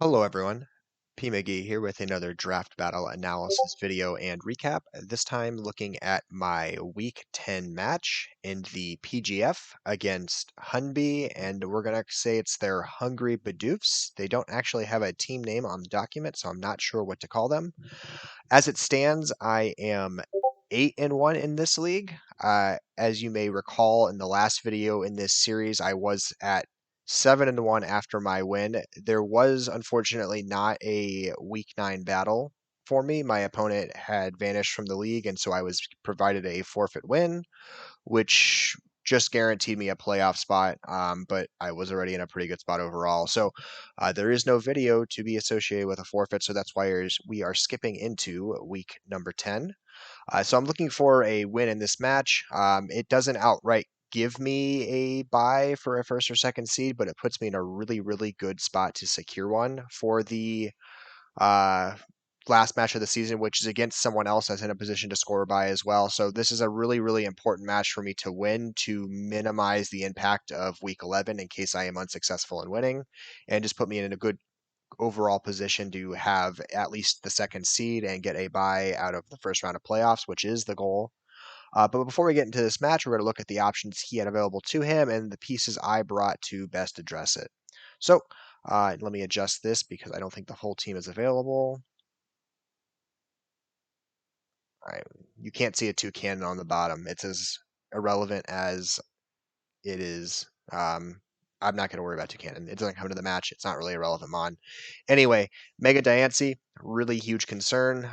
Hello everyone, McGee here with another draft battle analysis video and recap. This time looking at my week 10 match in the PGF against Hunbi, and we're going to say it's their Hungry Badoofs. They don't actually have a team name on the document, so I'm not sure what to call them. As it stands, I am 8-1 in this league. As you may recall, in the last video in this series, I was at 7-1 after my win. There was unfortunately not a week 9 battle for me. My opponent had vanished from the league, and so I was provided a forfeit win, which just guaranteed me a playoff spot, but I was already in a pretty good spot overall. So there is no video to be associated with a forfeit, so that's why we are skipping into week number 10. So I'm looking for a win in this match. It doesn't outright give me a bye for a first or second seed, but it puts me in a really, really good spot to secure one for the uh, last match of the season, which is against someone else that's in a position to score by as well. So this is a really, really important match for me to win to minimize the impact of week 11 in case I am unsuccessful in winning, and just put me in a good overall position to have at least the second seed and get a bye out of the first round of playoffs, which is the goal. But before we get into this match, we're going to look at the options he had available to him and the pieces I brought to best address it. So let me adjust this because I don't think the whole team is available. You can't see a toucan on the bottom. It's as irrelevant as it is. I'm not going to worry about toucan. It doesn't come into the match. It's not really a relevant mon. Anyway, Mega Diancie, really huge concern.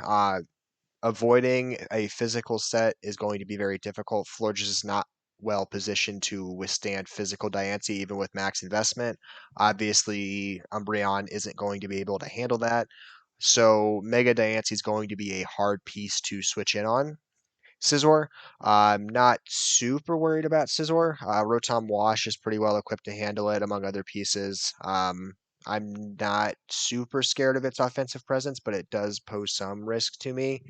Avoiding a physical set is going to be very difficult. Florges is not well positioned to withstand physical Diancie, even with max investment. Obviously, Umbreon isn't going to be able to handle that. So Mega Diancie is going to be a hard piece to switch in on. Scizor, I'm not super worried about Scizor. Rotom Wash is pretty well equipped to handle it, among other pieces. I'm not super scared of its offensive presence, but it does pose some risk to me.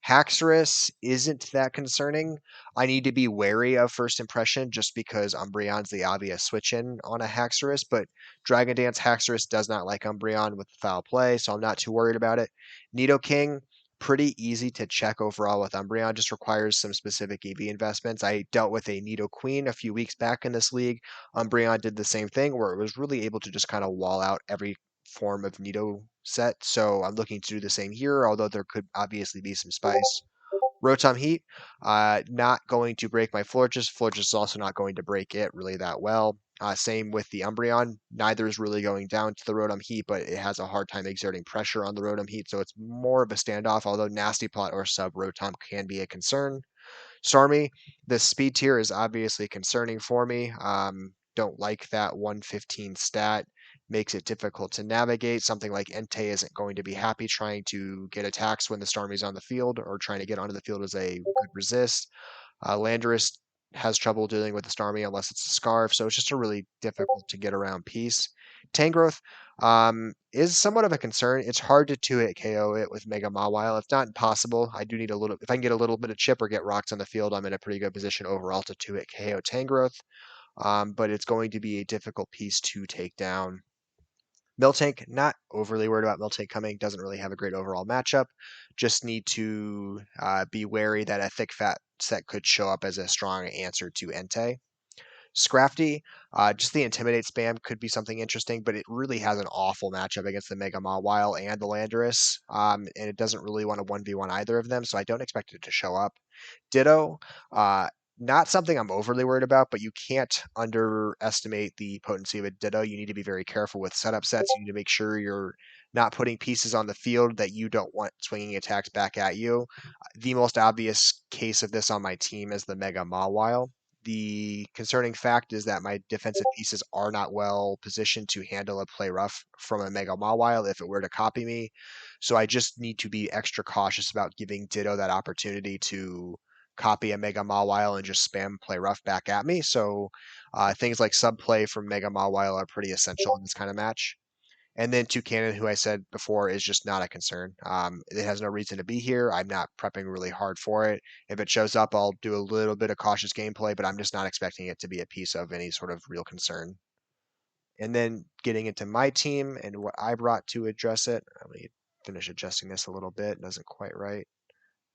Haxorus isn't that concerning. I need to be wary of first impression just because Umbreon's the obvious switch in on a Haxorus, but Dragon Dance Haxorus does not like Umbreon with foul play, so I'm not too worried about it. Nidoking, pretty easy to check overall with Umbreon, just requires some specific EV investments. I dealt with a Nidoqueen a few weeks back in this league. Umbreon did the same thing where it was really able to just kind of wall out every form of Nido set. So I'm looking to do the same here, although there could obviously be some spice. Rotom Heat, not going to break my Florges. Florges is also not going to break it really that well. Same with the Umbreon. Neither is really going down to the Rotom Heat, but it has a hard time exerting pressure on the Rotom Heat, so it's more of a standoff, although Nasty Plot or Sub Rotom can be a concern. Starmie, the speed tier is obviously concerning for me. Don't like that 115 stat. Makes it difficult to navigate. Something like Entei isn't going to be happy trying to get attacks when the Starmie's on the field, or trying to get onto the field as a good resist. Landorus has trouble dealing with the Starmie unless it's a Scarf, so it's just a really difficult to get around piece. Tangrowth is somewhat of a concern. It's hard to 2-hit KO it with Mega Mawile. It's not impossible. I do need a little. If I can get a little bit of chip or get rocks on the field, I'm in a pretty good position overall to 2-hit KO Tangrowth. But it's going to be a difficult piece to take down. Miltank, not overly worried about Miltank coming. Doesn't really have a great overall matchup. Just need to be wary that a thick fat set could show up as a strong answer to Entei. Scrafty, just the Intimidate spam could be something interesting, but it really has an awful matchup against the Mega Mawile and the Landorus, and it doesn't really want to 1v1 either of them, so I don't expect it to show up. Ditto, not something I'm overly worried about, but you can't underestimate the potency of a Ditto. You need to be very careful with setup sets. You need to make sure you're not putting pieces on the field that you don't want swinging attacks back at you. The most obvious case of this on my team is the Mega Mawile. The concerning fact is that my defensive pieces are not well positioned to handle a play rough from a Mega Mawile if it were to copy me. So I just need to be extra cautious about giving Ditto that opportunity to copy a Mega Mawile and just spam play rough back at me. So things like sub play from Mega Mawile are pretty essential in this kind of match. And then Toucanon, who I said before, is just not a concern. It has no reason to be here. I'm not prepping really hard for it. If it shows up, I'll do a little bit of cautious gameplay, but I'm just not expecting it to be a piece of any sort of real concern. And then getting into my team and what I brought to address it. Let me finish adjusting this a little bit. It doesn't quite right.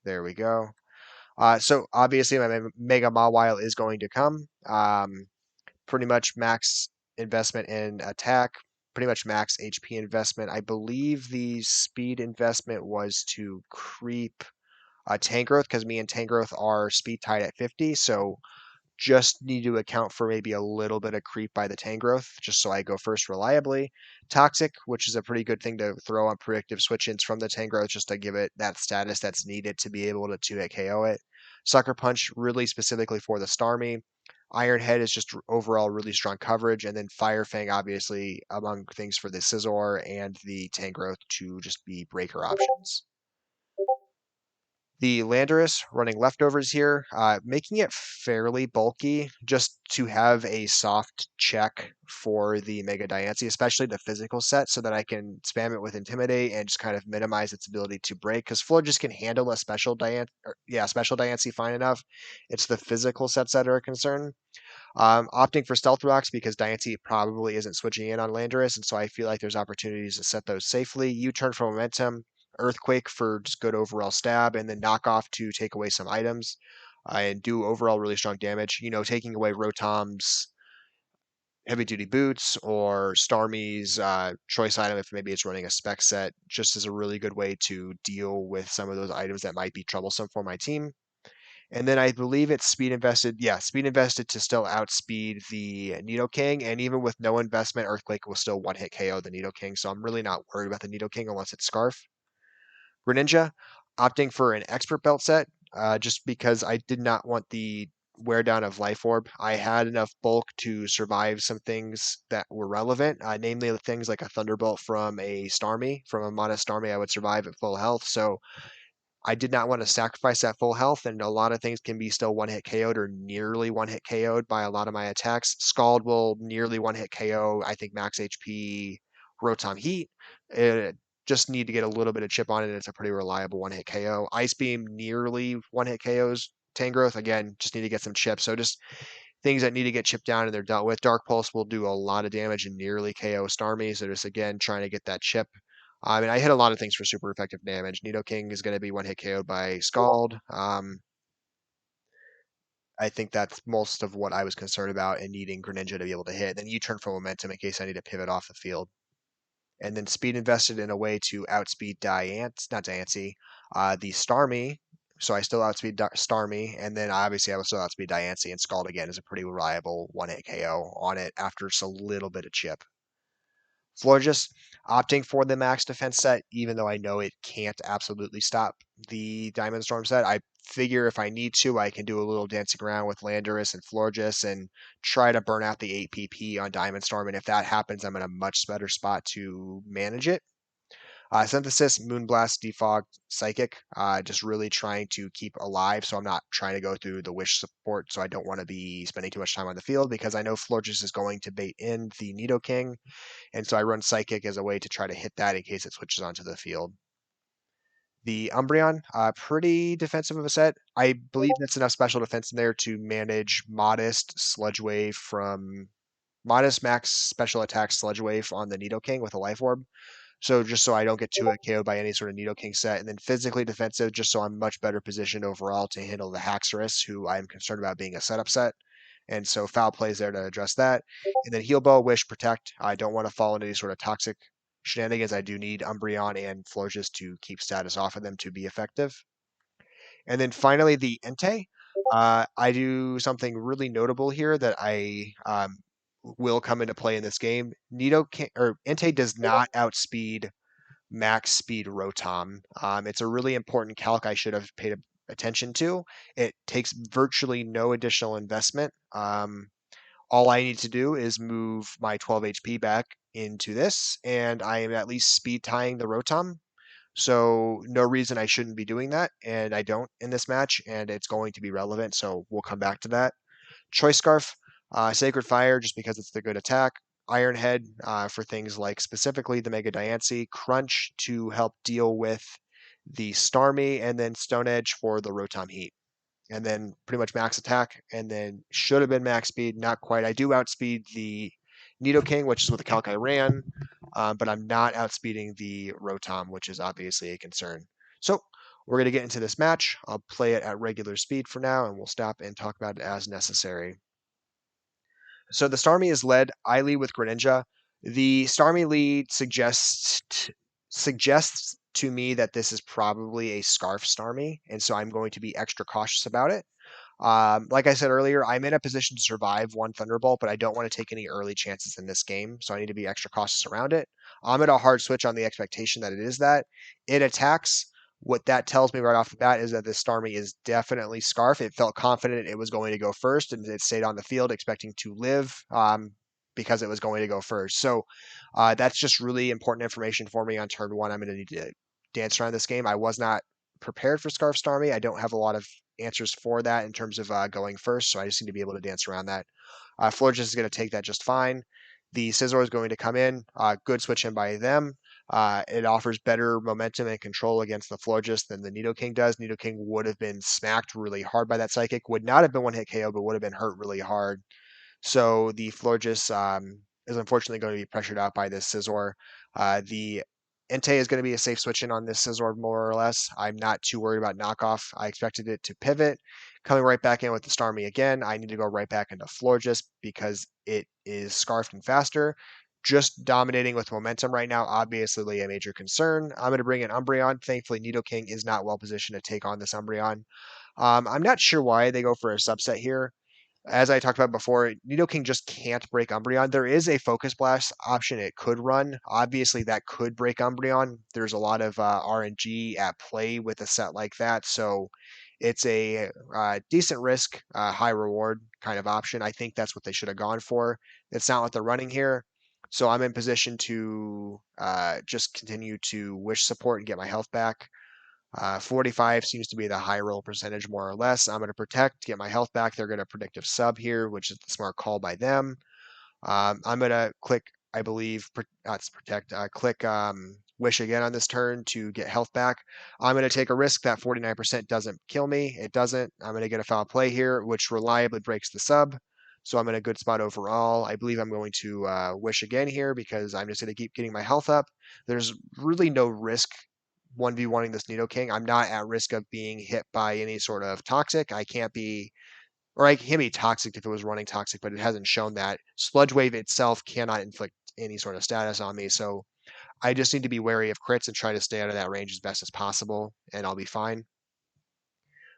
There we go. So obviously my Mega Mawile is going to come. Pretty much max investment in attack, pretty much max HP investment. I believe the speed investment was to creep tank growth because me and tank growth are speed tied at 50. So just need to account for maybe a little bit of creep by the tank growth, just so I go first reliably. Toxic, which is a pretty good thing to throw on predictive switch-ins from the tank growth, just to give it that status that's needed to be able to 2-hit KO it. Sucker Punch, really specifically for the Starmie. Iron Head is just overall really strong coverage, and then Fire Fang, obviously, among things for the Scizor and the tank growth to just be breaker options. The Landorus running leftovers here, making it fairly bulky just to have a soft check for the Mega Diancie, especially the physical set, so that I can spam it with Intimidate and just kind of minimize its ability to break. Because Floor just can handle a special special Diancie fine enough. It's the physical sets that are a concern. Opting for Stealth Rocks because Diancie probably isn't switching in on Landorus, and so I feel like there's opportunities to set those safely. U-turn for momentum, Earthquake for just good overall stab, and then Knock Off to take away some items and do overall really strong damage. Taking away Rotom's heavy duty boots or Starmie's choice item if maybe it's running a spec set just is a really good way to deal with some of those items that might be troublesome for my team. And then I believe it's speed invested. Yeah, speed invested to still outspeed the Nidoking. And even with no investment, Earthquake will still one-hit KO the Nidoking. So I'm really not worried about the Nidoking unless it's Scarf. Greninja, opting for an Expert Belt set just because I did not want the wear down of Life Orb. I had enough bulk to survive some things that were relevant, namely things like a Thunderbolt from a Starmie. From a Mana Starmie, I would survive at full health. So I did not want to sacrifice that full health, and a lot of things can be still one-hit KO'd or nearly one-hit KO'd by a lot of my attacks. Scald will nearly one-hit KO, I think max HP Rotom Heat. Just need to get a little bit of chip on it, and it's a pretty reliable one-hit KO. Ice Beam nearly one-hit KOs. Tangrowth, again, just need to get some chips. So just things that need to get chipped down and they're dealt with. Dark Pulse will do a lot of damage and nearly KO Starmie, so just again trying to get that chip. I mean, I hit a lot of things for super effective damage. Nidoking is going to be one hit KO'd by Scald. I think that's most of what I was concerned about and needing Greninja to be able to hit. Then U-turn for momentum in case I need to pivot off the field. And then speed invested in a way to outspeed the Starmie. So I still outspeed Starmie, and then obviously I will still outspeed Diancie, and Scald again is a pretty reliable one-hit KO on it after just a little bit of chip. Florges opting for the max defense set, even though I know it can't absolutely stop the Diamond Storm set. I figure if I need to, I can do a little dancing around with Landorus and Florges and try to burn out the 8 PP on Diamond Storm. And if that happens, I'm in a much better spot to manage it. Synthesis, Moonblast, Defog, Psychic, just really trying to keep alive. So I'm not trying to go through the Wish support. So I don't want to be spending too much time on the field because I know Florges is going to bait in the Nidoking. And so I run Psychic as a way to try to hit that in case it switches onto the field. The Umbreon, pretty defensive of a set. I believe that's enough special defense in there to manage Modest Sludge Wave from Modest max special attack Sludge Wave on the Nidoking with a Life Orb. So just so I don't get too KO'd by any sort of Nidoking set, and then physically defensive, just so I'm much better positioned overall to handle the Haxorus, who I'm concerned about being a setup set. And so foul plays there to address that. And then heal bow, wish, protect. I don't want to fall into any sort of toxic shenanigans. I do need Umbreon and Florges to keep status off of them to be effective. And then finally the Entei. I do something really notable here that I will come into play in this game. Entei does not outspeed max speed Rotom. It's a really important calc I should have paid attention to. It takes virtually no additional investment. All I need to do is move my 12 HP back into this, and I am at least speed tying the Rotom. So no reason I shouldn't be doing that, and I don't in this match, and it's going to be relevant, so we'll come back to that. Choice Scarf, Sacred Fire, just because it's the good attack. Iron Head for things like specifically the Mega Diancie. Crunch to help deal with the Starmie, and then Stone Edge for the Rotom Heat. And then pretty much max attack, and then should have been max speed, not quite. I do outspeed the Nidoking, which is with the calc I ran, but I'm not outspeeding the Rotom, which is obviously a concern. So we're going to get into this match. I'll play it at regular speed for now, and we'll stop and talk about it as necessary. So the Starmie is led. I lead with Greninja. The Starmie lead suggests to me that this is probably a Scarf Starmie, and so I'm going to be extra cautious about it. Like I said earlier, I'm in a position to survive one Thunderbolt, but I don't want to take any early chances in this game, so I need to be extra cautious around it. I'm at a hard switch on the expectation that it is that. It attacks. What that tells me right off the bat is that this Starmie is definitely Scarf. It felt confident it was going to go first, and it stayed on the field expecting to live because it was going to go first. So that's just really important information for me on turn one. I'm going to need to dance around this game. I was not prepared for Scarf Starmie. I don't have a lot of answers for that in terms of going first, so I just need to be able to dance around that. Florges is going to take that just fine. The Scizor is going to come in. Good switch in by them. It offers better momentum and control against the Florges than the Nidoking does. Nidoking would have been smacked really hard by that Psychic. Would not have been one hit KO, but would have been hurt really hard. So the Florges is unfortunately going to be pressured out by this Scizor. The Entei is going to be a safe switch in on this Scizor, more or less. I'm not too worried about knockoff. I expected it to pivot. Coming right back in with the Starmie again, I need to go right back into Florges because it is scarfed and faster. Just dominating with momentum right now, obviously a major concern. I'm going to bring in Umbreon. Thankfully, Nidoking is not well positioned to take on this Umbreon. I'm not sure why they go for a subset here. As I talked about before, Nidoking just can't break Umbreon. There is a Focus Blast option it could run. Obviously, that could break Umbreon. There's a lot of RNG at play with a set like that, so it's a decent risk, high reward kind of option. I think that's what they should have gone for. It's not what they're running here. So I'm in position to just continue to wish support and get my health back. 45 seems to be the high roll percentage, more or less. I'm going to protect, get my health back. They're going to predictive sub here, which is the smart call by them. I'm going to click, I believe, not protect, click wish again on this turn to get health back. I'm going to take a risk that 49% doesn't kill me. It doesn't. I'm going to get a foul play here, which reliably breaks the sub. So I'm in a good spot overall. I believe I'm going to wish again here because I'm just going to keep getting my health up. There's really no risk 1v1ing this Nidoking. I'm not at risk of being hit by any sort of toxic. I can't be, or I can be toxic if it was running toxic, but it hasn't shown that. Sludge Wave itself cannot inflict any sort of status on me, so I just need to be wary of crits and try to stay out of that range as best as possible, and I'll be fine.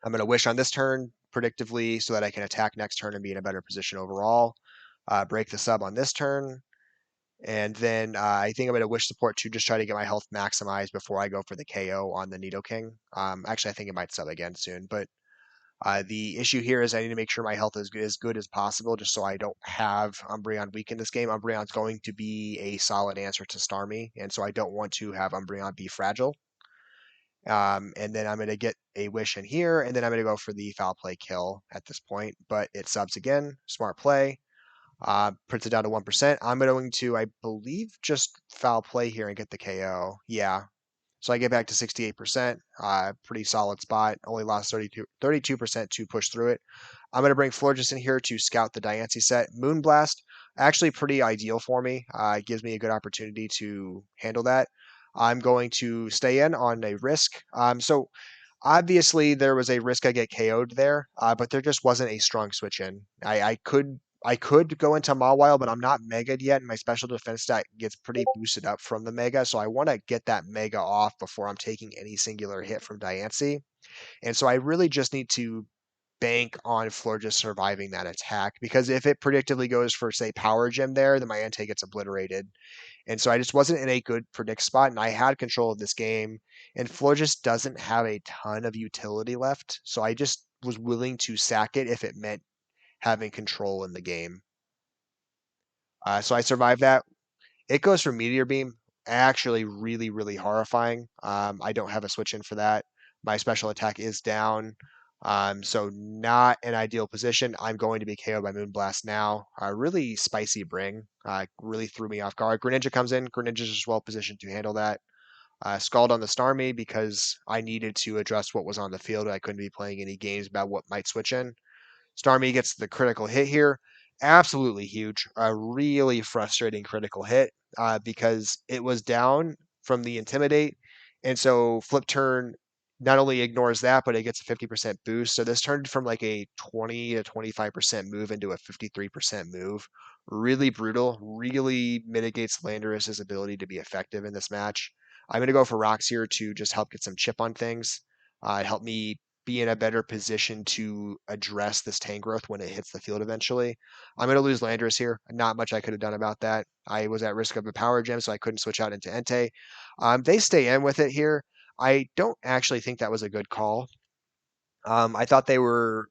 I'm going to wish on this turn predictively so that I can attack next turn and be in a better position overall. Break the sub on this turn. And then I think I'm going to wish support to just try to get my health maximized before I go for the KO on the Nidoking. Actually, I think it might sub again soon. But the issue here is I need to make sure my health is as good as possible just so I don't have Umbreon weak in this game. Umbreon's going to be a solid answer to Starmie, and so I don't want to have Umbreon be fragile. And then I'm going to get a wish in here, and then I'm going to go for the foul play kill at this point. But it subs again. Smart play. Puts it down to 1%. I'm going to, I believe, just foul play here and get the KO. Yeah. So I get back to 68%. Pretty solid spot. Only lost 32% to push through it. I'm going to bring Florges in here to scout the Diancie set. Moonblast, actually pretty ideal for me. It gives me a good opportunity to handle that. I'm going to stay in on a risk. So obviously there was a risk I get KO'd there, but there just wasn't a strong switch in. I could go into Mawile, but I'm not Mega'd yet, and my special defense stat gets pretty boosted up from the Mega, so I want to get that Mega off before I'm taking any singular hit from Diancie. And so I really just need to bank on Florges surviving that attack, because if it predictably goes for, say, Power Gem there, then my Entei gets obliterated. And so I just wasn't in a good predict spot, and I had control of this game. And Florges doesn't have a ton of utility left, so I just was willing to sack it if it meant having control in the game. So I survived that. It goes for Meteor Beam. Actually, really, really horrifying. I don't have a switch in for that. My special attack is down. So not an ideal position. I'm going to be KO'd by Moonblast now. Really spicy bring. Really threw me off guard. Greninja comes in. Greninja's just well positioned to handle that. Scald on the Starmie because I needed to address what was on the field. I couldn't be playing any games about what might switch in. Starmie gets the critical hit here. absolutely huge. A really frustrating critical hit because it was down from the Intimidate. And so Flip Turn not only ignores that, but it gets a 50% boost. So this turned from like a 20 to 25% move into a 53% move. Really brutal, really mitigates Landorus's ability to be effective in this match. I'm going to go for rocks here to just help get some chip on things, help me be in a better position to address this Tangrowth when it hits the field eventually. I'm going to lose Landorus here. Not much I could have done about that. I was at risk of a power gem, so I couldn't switch out into Entei. They stay in with it here. I don't actually think that was a good call. I thought they were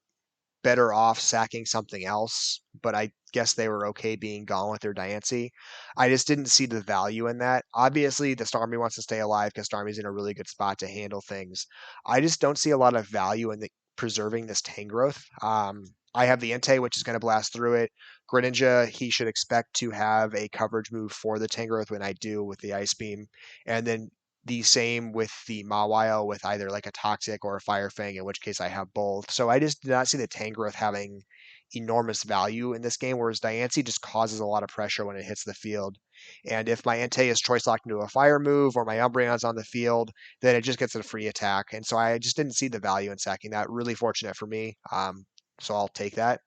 better off sacking something else, but I guess they were okay being gone with their Diancie. I just didn't see the value in that. Obviously, the Starmie wants to stay alive because Starmie's in a really good spot to handle things. I just don't see a lot of value in preserving this Tangrowth. I have the Entei, which is going to blast through it. Greninja, he should expect to have a coverage move for the Tangrowth when I do with the Ice Beam. And then the same with the Mawile with either like a Toxic or a Fire Fang, in which case I have both. So I just did not see the Tangrowth having enormous value in this game, whereas Diancie just causes a lot of pressure when it hits the field. And if my Entei is choice locked into a fire move or my Umbreon's on the field, then it just gets a free attack. And so I just didn't see the value in sacking that. Really fortunate for me. So I'll take that.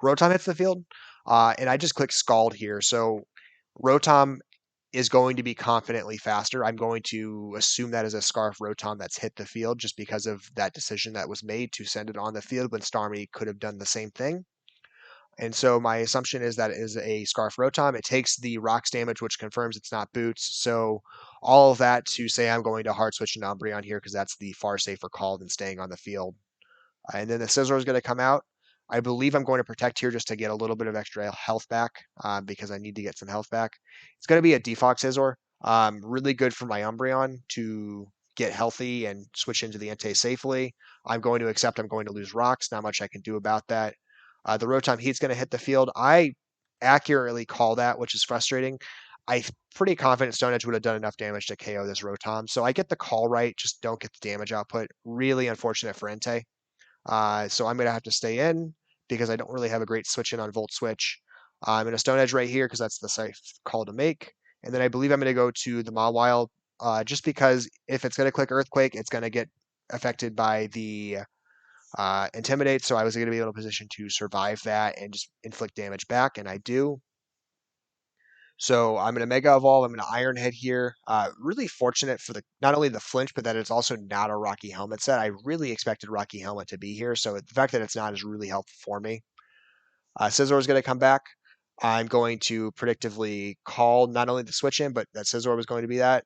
Rotom hits the field, and I just click Scald here. So Rotom is going to be confidently faster. I'm going to assume that is a Scarf Rotom that's hit the field just because of that decision that was made to send it on the field when Starmie could have done the same thing. And so my assumption is that it is a Scarf Rotom. It takes the rocks damage, which confirms it's not boots. So all of that to say I'm going to hard switch into Umbreon here because that's the far safer call than staying on the field. And then the Scizor is going to come out. I believe I'm going to protect here just to get a little bit of extra health back because I need to get some health back. It's going to be a Defog Scizor. Really good for my Umbreon to get healthy and switch into the Entei safely. I'm going to accept I'm going to lose rocks. Not much I can do about that. The Rotom Heat's going to hit the field. I accurately call that, which is frustrating. I'm pretty confident Stone Edge would have done enough damage to KO this Rotom. So I get the call right, just don't get the damage output. Really unfortunate for Entei. So I'm going to have to stay in because I don't really have a great switch in on Volt Switch. I'm going to Stone Edge right here because that's the safe call to make. And then I believe I'm going to go to the Mawile just because if it's going to click Earthquake, it's going to get affected by the Intimidate. So I was going to be able to position to survive that and just inflict damage back, and I do. So I'm going to Mega Evolve. I'm going to Iron Head here. Really fortunate for the not only the flinch, but that it's also not a Rocky Helmet set. I really expected Rocky Helmet to be here, so the fact that it's not is really helpful for me. Scizor is going to come back. I'm going to predictively call not only the switch in, but that Scizor was going to be that.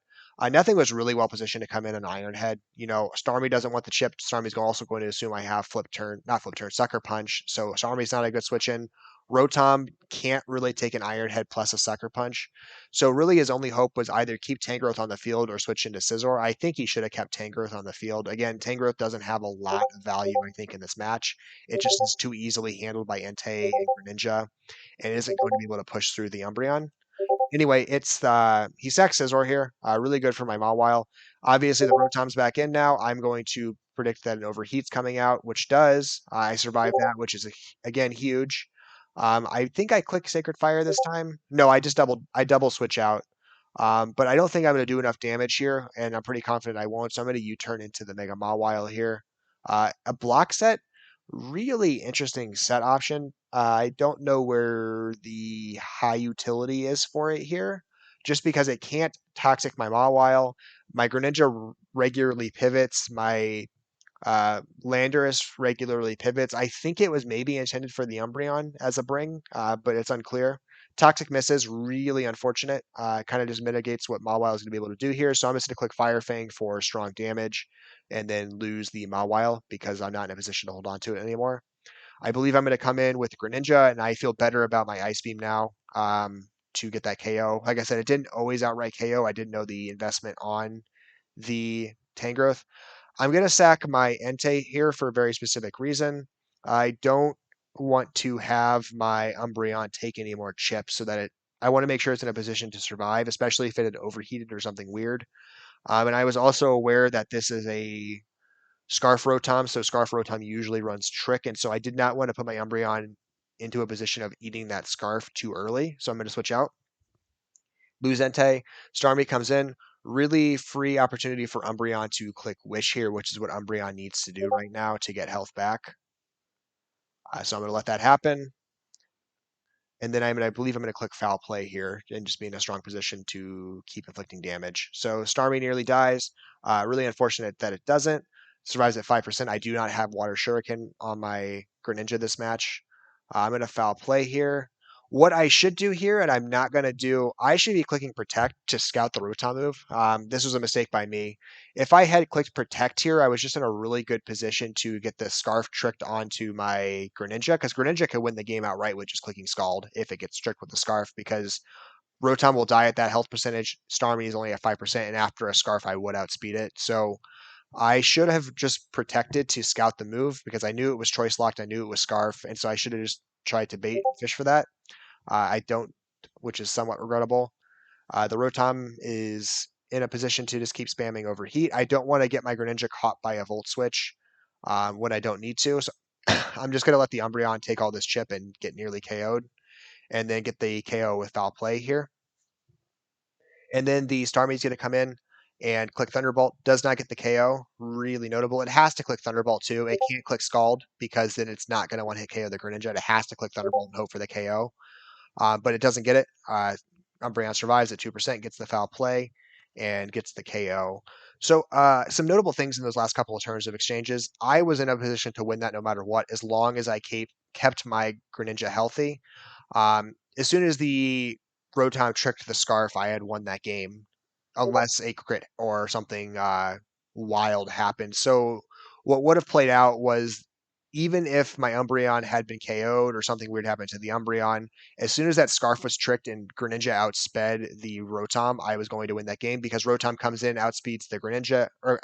Nothing was really well positioned to come in an Iron Head. You know, Starmie doesn't want the chip. Starmie's also going to assume I have Flip Turn, not Flip Turn, Sucker Punch. So Starmie's not a good switch in. Rotom can't really take an Iron Head plus a Sucker Punch. So really his only hope was either keep Tangrowth on the field or switch into Scizor. I think he should have kept Tangrowth on the field. Again, Tangrowth doesn't have a lot of value, I think, in this match. It just is too easily handled by Entei and Greninja and isn't going to be able to push through the Umbreon. Anyway, it's he sacks Scizor here. Really good for my Mawile. Obviously, the Rotom's back in now. I'm going to predict that an Overheat's coming out, which does. I survived that, which is again huge. I think I click Sacred Fire this time. No, I double switch out. But I don't think I'm going to do enough damage here, and I'm pretty confident I won't. So I'm going to U-turn into the Mega Mawile here. A block set, really interesting set option. I don't know where the high utility is for it here, just because it can't toxic my Mawile. My Greninja regularly pivots. My Landorus regularly pivots. I think it was maybe intended for the Umbreon as a bring, but it's unclear. Toxic misses, really unfortunate. Kind of just mitigates what Mawile is going to be able to do here. So I'm just going to click Fire Fang for strong damage and then lose the Mawile because I'm not in a position to hold on to it anymore. I believe I'm going to come in with Greninja, and I feel better about my Ice Beam now to get that KO. Like I said, it didn't always outright KO. I didn't know the investment on the Tangrowth. I'm going to sack my Entei here for a very specific reason. I don't want to have my Umbreon take any more chips so that I want to make sure it's in a position to survive, especially if it had overheated or something weird. And I was also aware that this is a Scarf Rotom, so Scarf Rotom usually runs Trick, and so I did not want to put my Umbreon into a position of eating that scarf too early. So I'm going to switch out. Lose Entei. Starmie comes in. Really free opportunity for Umbreon to click Wish here, which is what Umbreon needs to do right now to get health back. So I'm going to let that happen. And then I believe I'm going to click Foul Play here and just be in a strong position to keep inflicting damage. So Starmie nearly dies. Really unfortunate that it doesn't. Survives at 5%. I do not have Water Shuriken on my Greninja this match. I'm going to Foul Play here. What I should do here, and I'm not going to do, I should be clicking Protect to scout the Rotom move. This was a mistake by me. If I had clicked Protect here, I was just in a really good position to get the Scarf tricked onto my Greninja, because Greninja could win the game outright with just clicking Scald if it gets tricked with the Scarf, because Rotom will die at that health percentage. Starmie is only at 5%, and after a Scarf, I would outspeed it. So I should have just protected to scout the move, because I knew it was choice locked, I knew it was Scarf, and so I should have just tried to bait fish for that. I don't, which is somewhat regrettable. The Rotom is in a position to just keep spamming Overheat. I don't want to get my Greninja caught by a Volt Switch when I don't need to. So I'm just going to let the Umbreon take all this chip and get nearly KO'd, and then get the KO with Foul Play here. And then the Starmie's going to come in and click Thunderbolt. Does not get the KO. Really notable. It has to click Thunderbolt too. It can't click Scald, because then it's not going to one-hit KO the Greninja. It has to click Thunderbolt and hope for the KO. But it doesn't get it. Umbreon survives at 2%, gets the Foul Play, and gets the KO. So some notable things in those last couple of turns of exchanges. I was in a position to win that no matter what, as long as I kept my Greninja healthy. As soon as the Rotom tricked the Scarf, I had won that game, unless a crit or something wild happened. So what would have played out was, even if my Umbreon had been KO'd or something weird happened to the Umbreon, as soon as that Scarf was tricked and Greninja outsped the Rotom, I was going to win that game, because Rotom comes in, outspeeds the Greninja, or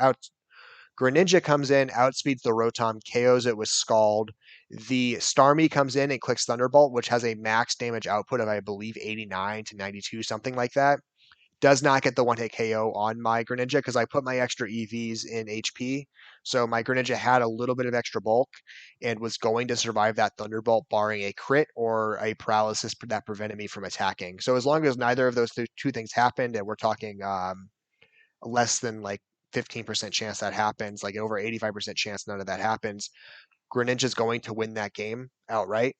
Greninja comes in, outspeeds the Rotom, KOs it with Scald. The Starmie comes in and clicks Thunderbolt, which has a max damage output of, I believe, 89 to 92, something like that. Does not get the one-hit KO on my Greninja, because I put my extra EVs in HP. So my Greninja had a little bit of extra bulk and was going to survive that Thunderbolt, barring a crit or a paralysis that prevented me from attacking. So as long as neither of those two things happened, and we're talking less than like 15% chance that happens, like over 85% chance none of that happens, Greninja's going to win that game outright.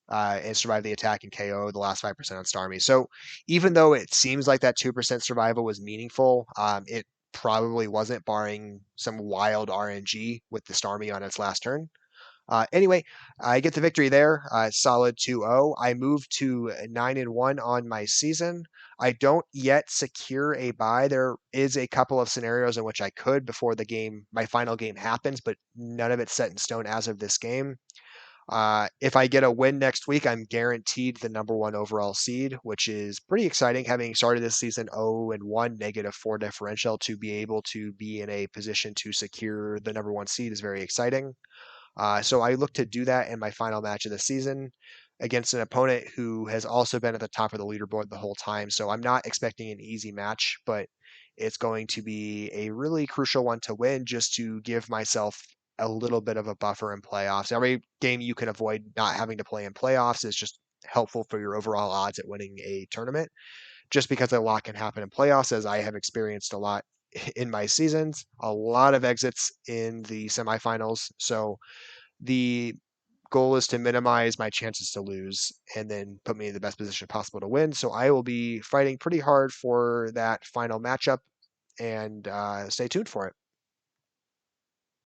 And survive the attack and KO the last 5% on Starmie. So even though it seems like that 2% survival was meaningful, it probably wasn't, barring some wild RNG with the Starmie on its last turn. Anyway, I get the victory there, solid 2-0. I move to 9-1 on my season. I don't yet secure a bye. There is a couple of scenarios in which I could before the game, my final game happens, but none of it's set in stone as of this game. If I get a win next week, I'm guaranteed the #1 overall seed, which is pretty exciting. Having started this season 0-1, -4 differential, to be able to be in a position to secure the #1 seed is very exciting. So I look to do that in my final match of the season against an opponent who has also been at the top of the leaderboard the whole time. So I'm not expecting an easy match, but it's going to be a really crucial one to win, just to give myself a little bit of a buffer in playoffs. Every game you can avoid not having to play in playoffs is just helpful for your overall odds at winning a tournament, just because a lot can happen in playoffs, as I have experienced a lot in my seasons, a lot of exits in the semifinals. So the goal is to minimize my chances to lose and then put me in the best position possible to win. So I will be fighting pretty hard for that final matchup, and stay tuned for it.